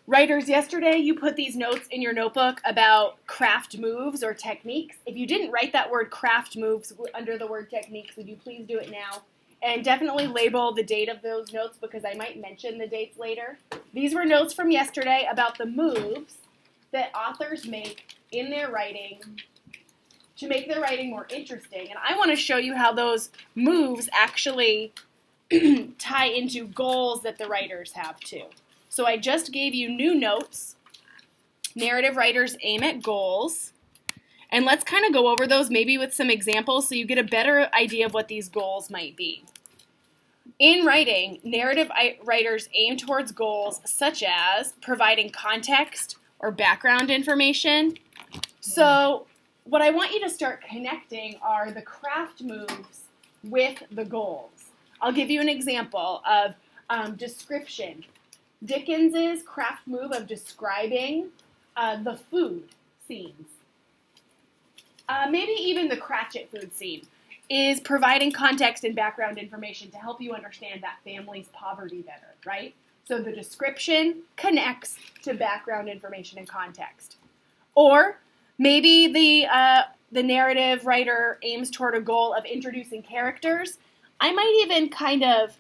Writers, yesterday you put these notes in your notebook about craft moves or techniques. If you didn't write that word craft moves under the word techniques, would you please do it now? And definitely label the date of those notes because I might mention the dates later. These were notes from yesterday about the moves that authors make in their writing to make their writing more interesting. And I want to show you how those moves actually tie into goals that the writers have too. So I just gave you new notes. Narrative writers aim at goals. And let's kind of go over those maybe with some examples so you get a better idea of what these goals might be. In writing, narrative writers aim towards goals such as providing context or background information. So what I want you to start connecting are the craft moves with the goals. I'll give you an example of description. Dickens's craft move of describing the food scenes, maybe even the Cratchit food scene, is providing context and background information to help you understand that family's poverty better, right? So the description connects to background information and context. Or maybe the narrative writer aims toward a goal of introducing characters. I might even kind of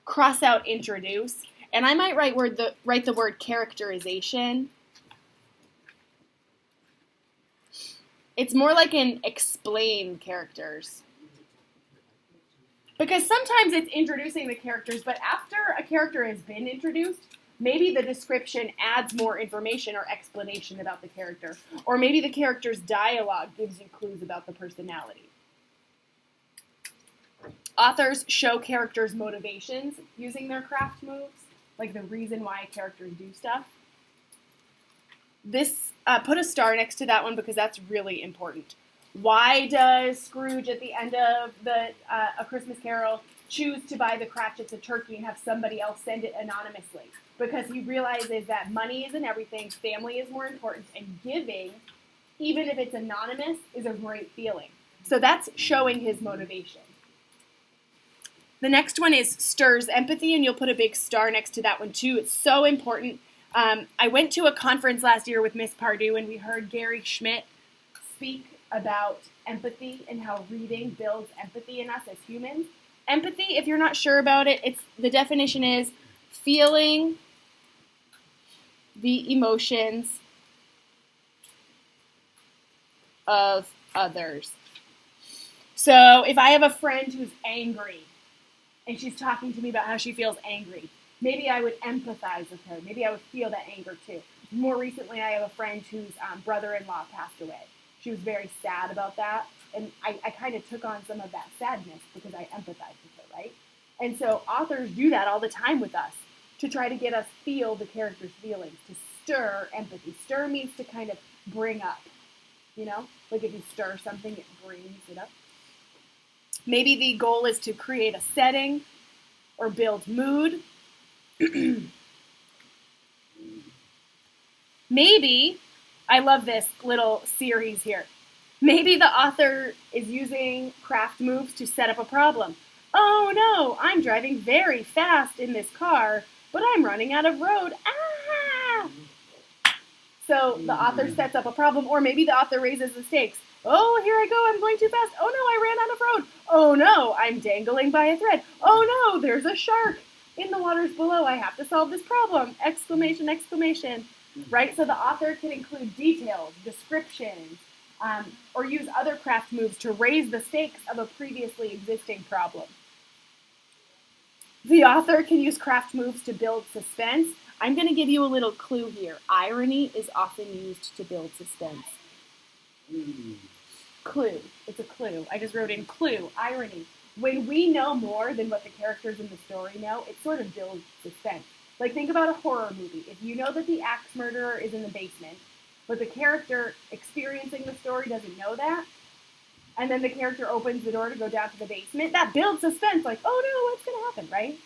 cross out introduce, and I might write the word characterization. It's more like an explain characters. Because sometimes it's introducing the characters, but after a character has been introduced, maybe the description adds more information or explanation about the character. Or maybe the character's dialogue gives you clues about the personality. Authors show characters' motivations using their craft moves, like the reason why characters do stuff. This, put a star next to that one because that's really important. Why does Scrooge at the end of A Christmas Carol choose to buy the Cratchits a turkey and have somebody else send it anonymously? Because he realizes that money isn't everything, family is more important, and giving, even if it's anonymous, is a great feeling. So that's showing his motivation. The next one is stirs empathy, and you'll put a big star next to that one too. It's so important. I went to a conference last year with Miss Pardue, and we heard Gary Schmidt speak about empathy and how reading builds empathy in us as humans. Empathy, if you're not sure about it, the definition is feeling the emotions of others. So if I have a friend who's angry, and she's talking to me about how she feels angry, maybe I would empathize with her. Maybe I would feel that anger too. More recently, I have a friend whose brother-in-law passed away. She was very sad about that, and I kind of took on some of that sadness because I empathized with her, right? And so authors do that all the time with us to try to get us feel the character's feelings, to stir empathy. Stir means to kind of bring up, you know? Like if you stir something, it brings it up. Maybe the goal is to create a setting or build mood. Maybe, I love this little series here. Maybe the author is using craft moves to set up a problem. Oh no, I'm driving very fast in this car, but I'm running out of road. Ah! So the author sets up a problem, or maybe the author raises the stakes. Oh, here I go, I'm going too fast. Oh no, I ran out of road. Oh no, I'm dangling by a thread. Oh no, there's a shark in the waters below. I have to solve this problem. Exclamation, exclamation. Right? So the author can include details, descriptions, or use other craft moves to raise the stakes of a previously existing problem. The author can use craft moves to build suspense. I'm going to give you a little clue here. Irony is often used to build suspense. Clue. It's a clue. I just wrote in clue, irony. When we know more than what the characters in the story know, it sort of builds suspense. Like, think about a horror movie. If you know that the axe murderer is in the basement, but the character experiencing the story doesn't know that, and then the character opens the door to go down to the basement, that builds suspense. Like, oh no, what's going to happen, right?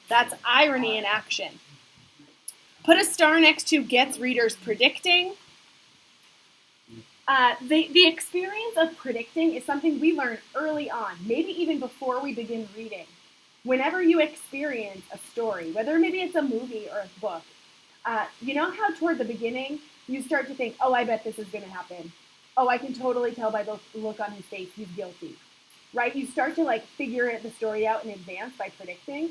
That's irony in action. Put a star next to gets readers predicting. The experience of predicting is something we learn early on, maybe even before we begin reading. Whenever you experience a story, whether maybe it's a movie or a book, You know how toward the beginning you start to think, oh, I bet this is going to happen. Oh, I can totally tell by the look on his face he's guilty, right? You start to like figure the story out in advance by predicting.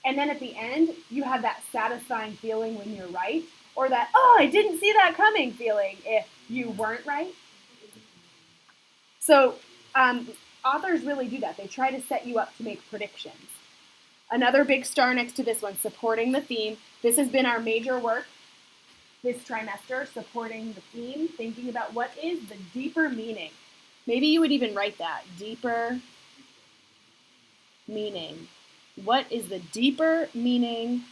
And then at the end, you have that satisfying feeling when you're right, or that, oh, I didn't see that coming feeling if you weren't right. So authors really do that. They try to set you up to make predictions. Another big star next to this one, supporting the theme. This has been our major work this trimester, supporting the theme, thinking about what is the deeper meaning. Maybe you would even write that, deeper meaning. What is the deeper meaning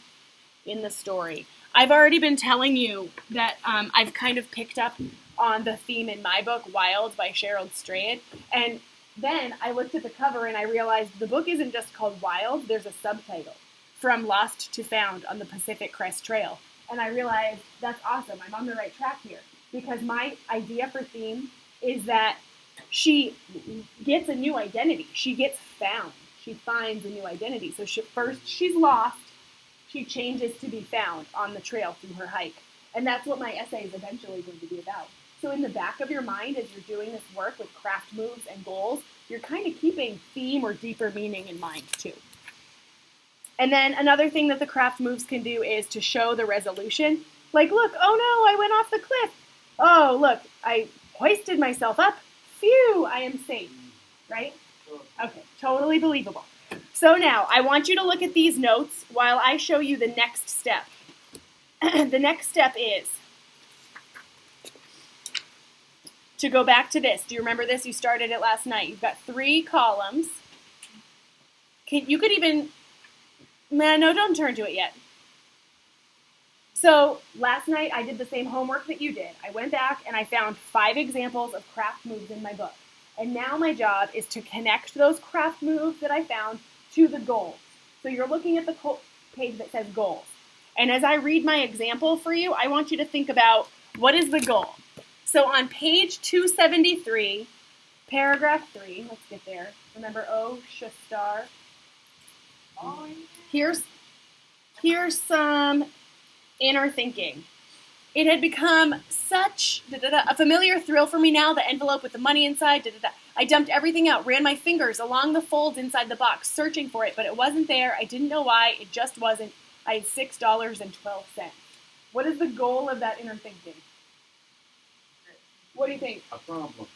in the story? I've already been telling you that I've kind of picked up on the theme in my book, Wild by Cheryl Strayed, and then I looked at the cover and I realized the book isn't just called Wild, there's a subtitle, From Lost to Found on the Pacific Crest Trail. And I realized that's awesome, I'm on the right track here, because my idea for theme is that she gets a new identity, she gets found. She finds a new identity. So first she's lost, she changes to be found on the trail through her hike. And that's what my essay is eventually going to be about. So in the back of your mind, as you're doing this work with craft moves and goals, you're kind of keeping theme or deeper meaning in mind too. And then another thing that the craft moves can do is to show the resolution. Like, look, oh no, I went off the cliff. Oh, look, I hoisted myself up. Phew, I am safe, right? Okay, totally believable. So now, I want you to look at these notes while I show you the next step. The next step is to go back to this. Do you remember this? You started it last night. You've got 3 columns. You could even, no, don't turn to it yet. So last night I did the same homework that you did. I went back and I found 5 examples of craft moves in my book. And now my job is to connect those craft moves that I found to the goals. So you're looking at the page that says goals. And as I read my example for you, I want you to think about what is the goal. So on page 273, paragraph 3, let's get there. Remember O, Shustar. Here's some inner thinking. It had become such a familiar thrill for me now, the envelope with the money inside. I dumped everything out, ran my fingers along the folds inside the box, searching for it, but it wasn't there. I didn't know why. It just wasn't. I had $6.12. What is the goal of that inner thinking? What do you think? A problem.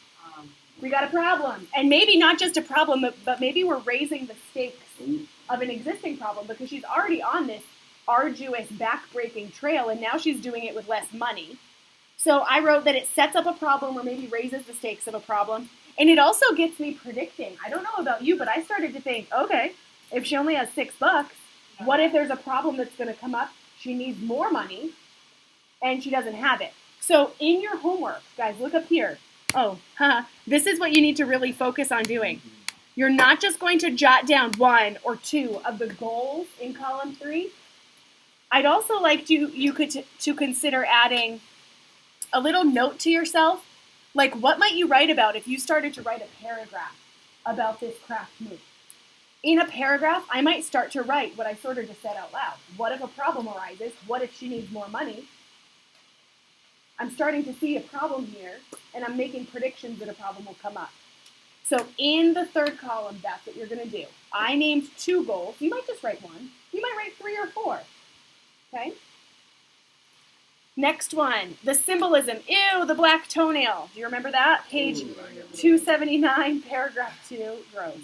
We got a problem. And maybe not just a problem, but maybe we're raising the stakes of an existing problem because she's already on this arduous, back-breaking trail, and now she's doing it with less money. So I wrote that it sets up a problem or maybe raises the stakes of a problem, and it also gets me predicting. I don't know about you, but I started to think, okay, if she only has $6, what if there's a problem that's going to come up? She needs more money, and she doesn't have it. So in your homework, guys, look up here. Oh, this is what you need to really focus on doing. You're not just going to jot down 1 or 2 of the goals in column 3. I'd also like you to consider adding a little note to yourself. Like, what might you write about if you started to write a paragraph about this craft move? In a paragraph, I might start to write what I sort of just said out loud. What if a problem arises? What if she needs more money? I'm starting to see a problem here, and I'm making predictions that a problem will come up. So in the 3rd column, that's what you're going to do. I named 2 goals. You might just write 1. You might write 3 or 4. Okay? Next one, the symbolism. Ew, the black toenail. Do you remember that? Page 279, paragraph 2. Gross.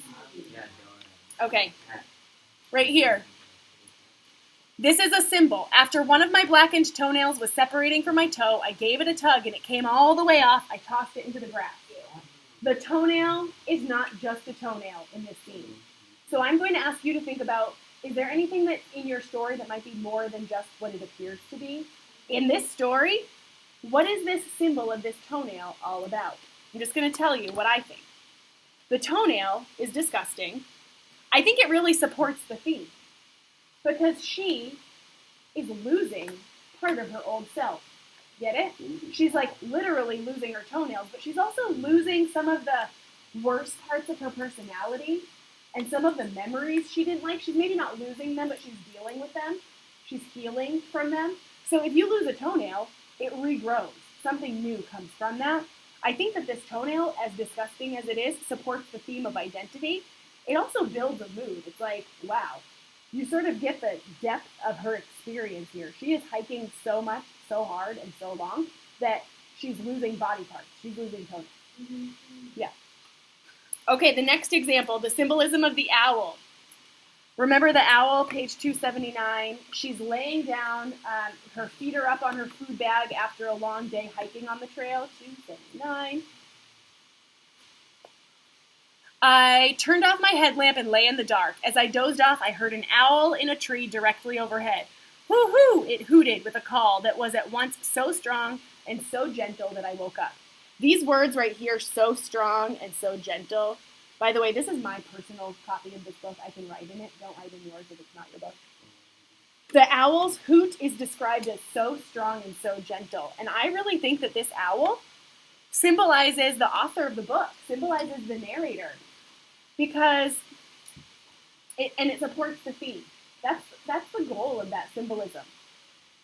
Okay. Right here. This is a symbol. After one of my blackened toenails was separating from my toe, I gave it a tug and it came all the way off. I tossed it into the grass. The toenail is not just a toenail in this scene. So I'm going to ask you to think about, is there anything that's in your story that might be more than just what it appears to be? In this story, what is this symbol of this toenail all about? I'm just going to tell you what I think. The toenail is disgusting. I think it really supports the theme because she is losing part of her old self. Get it? She's like literally losing her toenails, but she's also losing some of the worst parts of her personality and some of the memories she didn't like. She's maybe not losing them, but she's dealing with them. She's healing from them. So if you lose a toenail, it regrows. Something new comes from that. I think that this toenail, as disgusting as it is, supports the theme of identity. It also builds a mood. It's like, wow, you sort of get the depth of her experience here. She is hiking so much, so hard, and so long that she's losing body parts. She's losing toenails. Mm-hmm. Yeah. Okay, the next example, the symbolism of the owl. Remember the owl, page 279. She's laying down, her feet are up on her food bag after a long day hiking on the trail, 279. I turned off my headlamp and lay in the dark. As I dozed off, I heard an owl in a tree directly overhead. Hoo-hoo, it hooted with a call that was at once so strong and so gentle that I woke up. These words right here, so strong and so gentle. By the way, this is my personal copy of this book. I can write in it. Don't write in yours if it's not your book. The owl's hoot is described as so strong and so gentle. And I really think that this owl symbolizes the author of the book, symbolizes the narrator. Because it supports the theme. That's the goal of that symbolism.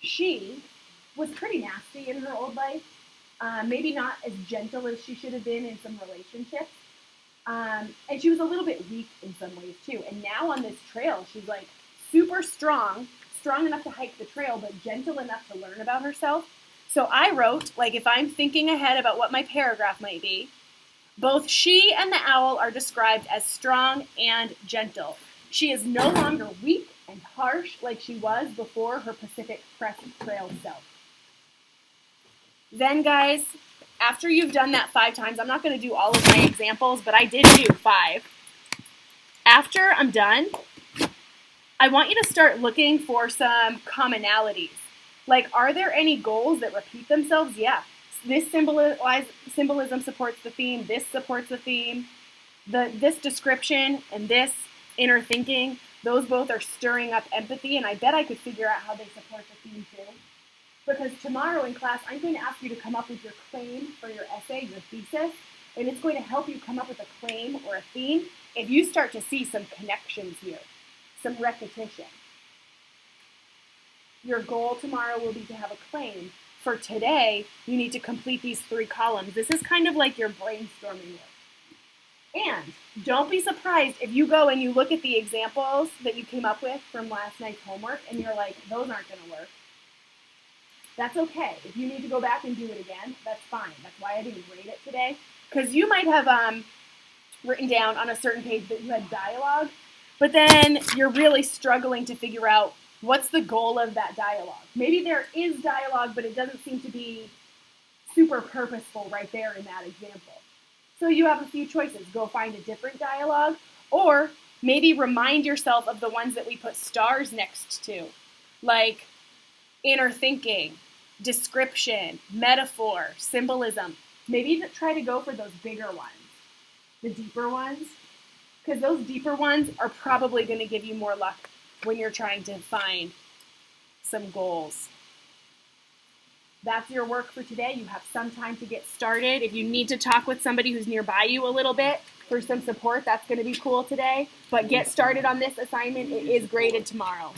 She was pretty nasty in her old life. Maybe not as gentle as she should have been in some relationships. And she was a little bit weak in some ways too. And now on this trail, she's like super strong enough to hike the trail, but gentle enough to learn about herself. So I wrote, like if I'm thinking ahead about what my paragraph might be, both she and the owl are described as strong and gentle. She is no longer weak and harsh like she was before her Pacific Crest Trail self. Then guys, after you've done that 5 times, I'm not going to do all of my examples, but I did do 5. After I'm done, I want you to start looking for some commonalities. Like, are there any goals that repeat themselves? Yeah. This symbolism supports the theme. This supports the theme. This description and this inner thinking, those both are stirring up empathy, and I bet I could figure out how they support the theme too. Because tomorrow in class, I'm going to ask you to come up with your claim for your essay, your thesis, and it's going to help you come up with a claim or a theme if you start to see some connections here, some repetition. Your goal tomorrow will be to have a claim. For today, you need to complete these 3 columns. This is kind of like your brainstorming work. And don't be surprised if you go and you look at the examples that you came up with from last night's homework and you're like, those aren't going to work. That's okay. If you need to go back and do it again, that's fine. That's why I didn't grade it today. Because you might have written down on a certain page that you had dialogue, but then you're really struggling to figure out what's the goal of that dialogue. Maybe there is dialogue, but it doesn't seem to be super purposeful right there in that example. So you have a few choices. Go find a different dialogue, or maybe remind yourself of the ones that we put stars next to, like inner thinking, description, metaphor, symbolism. Maybe try to go for those bigger ones, the deeper ones, because those deeper ones are probably going to give you more luck when you're trying to find some goals. That's your work for today. You have some time to get started. If you need to talk with somebody who's nearby you a little bit for some support, that's going to be cool today. But get started on this assignment. It is graded tomorrow.